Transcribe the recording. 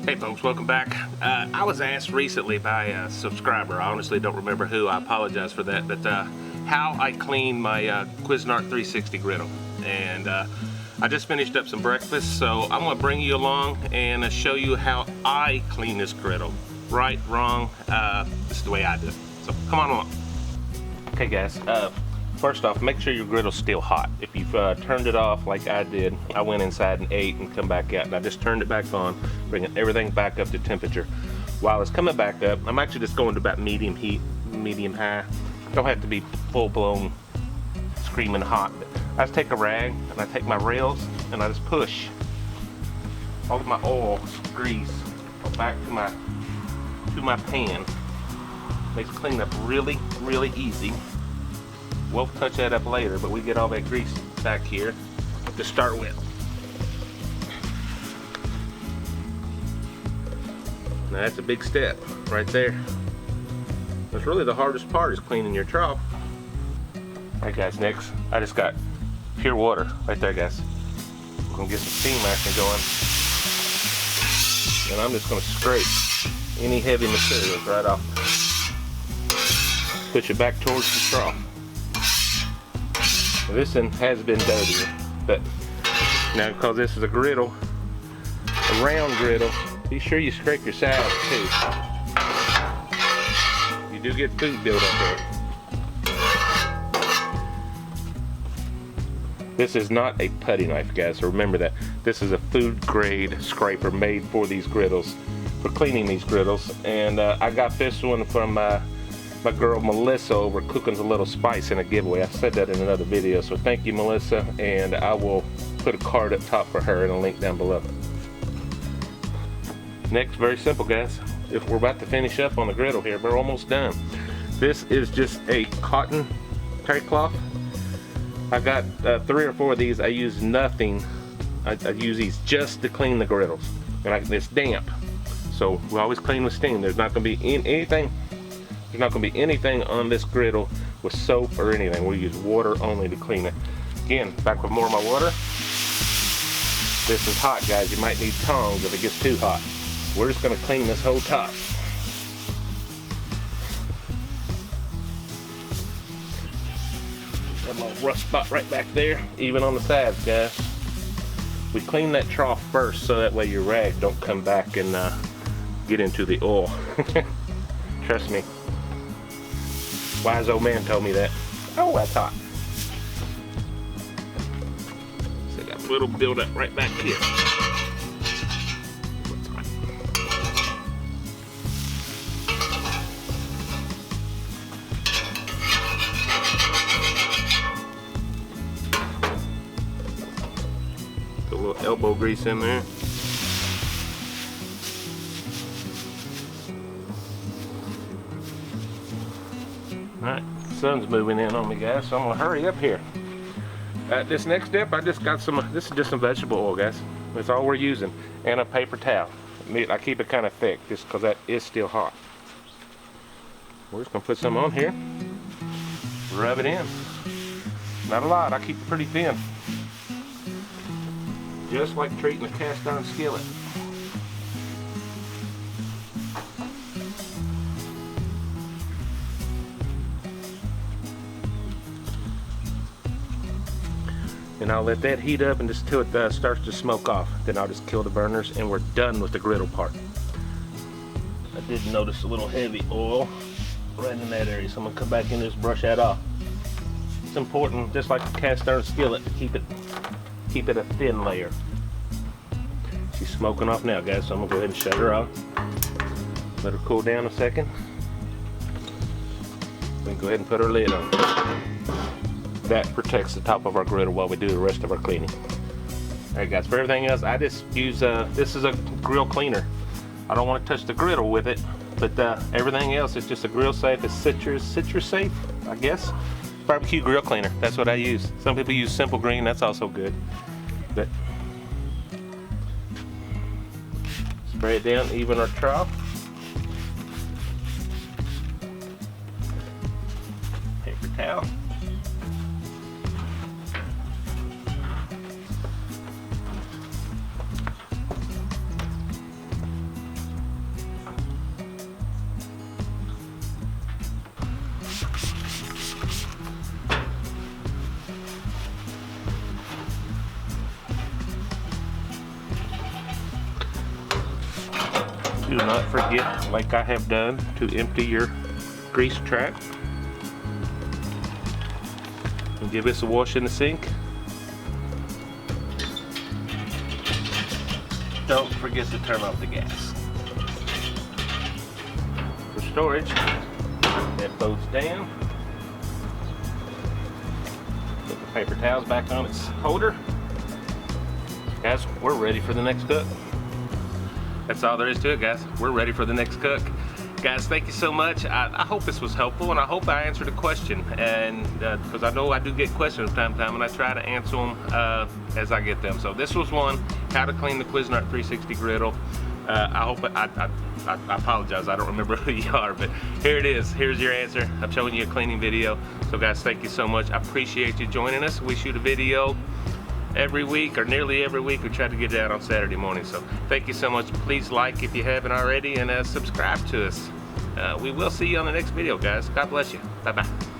Hey folks, welcome back. I was asked recently by a subscriber, I honestly don't remember who, I apologize for that, but how I clean my Cuisinart 360 griddle. And I just finished up some breakfast, so I'm going to bring you along and show you how I clean this griddle. Right, wrong, this is the way I do it. So come on along. Okay guys, first off, make sure your griddle's still hot. If you've turned it off like I did, I went inside and ate and come back out, and I just turned it back on, bringing everything back up to temperature. While it's coming back up, I'm actually just going to about medium heat, medium high. Don't have to be full-blown screaming hot. But I just take a rag and I take my rails and I just push all of my oil, grease back to my pan. Makes cleanup really, really easy. We'll touch that up later, but we get all that grease back here to start with. Now that's a big step right there. That's really the hardest part, is cleaning your trough. Alright guys, next I just got pure water right there guys. I'm gonna get some steam action going. And I'm just gonna scrape any heavy materials right off. Push it back towards the trough. Now, this one has been dirtier, but now because this is a griddle, a round griddle, be sure you scrape your sides too. You do get food built up there. This is not a putty knife guys, so remember that. This is a food grade scraper made for these griddles, for cleaning these griddles. And I got this one from my girl Melissa over Cooking a Little Spice in a giveaway. I said that in another video, so thank you Melissa, and I will put a card up top for her and a link down below. Next, very simple guys, if we're about to finish up on the griddle here, we're almost done. This is just a cotton terry cloth. I got 3 or 4 of these. I use nothing. I use these just to clean the griddles, and it's damp, so we always clean with steam. There's not going to be anything. There's not going to be anything on this griddle with soap or anything. We use water only to clean it. Again, back with more of my water. This is hot guys. You might need tongs if it gets too hot. We're just going to clean this whole top. Got a little rough spot right back there, even on the sides guys. We clean that trough first so that way your rag don't come back and get into the oil. Trust me. Wise old man told me that. Oh, that's hot. So I got a little buildup right back here. Put a little elbow grease in there. Alright, the sun's moving in on me guys, so I'm gonna hurry up here. This next step, I just got some, this is just some vegetable oil guys. That's all we're using. And a paper towel. I keep it kind of thick just because that is still hot. We're just gonna put some on here. Rub it in. Not a lot, I keep it pretty thin. Just like treating a cast iron skillet. And I'll let that heat up and just till it starts to smoke off. Then I'll just kill the burners and we're done with the griddle part. I did notice a little heavy oil right in that area, so I'm gonna come back in and just brush that off. It's important, just like the cast iron skillet, to keep it a thin layer. She's smoking off now guys, so I'm gonna go ahead and shut her off. Let her cool down a second. Then go ahead and put her lid on. That protects the top of our griddle while we do the rest of our cleaning. Alright guys, for everything else, I just use, this is a grill cleaner. I don't want to touch the griddle with it, but everything else is just a grill safe. It's citrus safe, I guess. Barbecue grill cleaner, that's what I use. Some people use Simple Green, that's also good. But spray it down, even our trough. Paper towel. Do not forget, like I have done, to empty your grease trap. And give this a wash in the sink. Don't forget to turn off the gas. For storage, that folds down. Put the paper towels back on its holder. Guys, we're ready for the next cook. That's all there is to it, guys. We're ready for the next cook. Guys, thank you so much. I hope this was helpful, and I hope I answered a question. And because I know I do get questions from time to time, and I try to answer them as I get them. So this was one: how to clean the Cuisinart 360 griddle. I apologize, I don't remember who you are, but here it is. Here's your answer. I'm showing you a cleaning video. So guys, thank you so much. I appreciate you joining us. We shoot a video every week, or nearly every week. We try to get it out on Saturday morning. So thank you so much. Please like if you haven't already, and subscribe to us. We will see you on the next video, guys. God bless you. Bye-bye.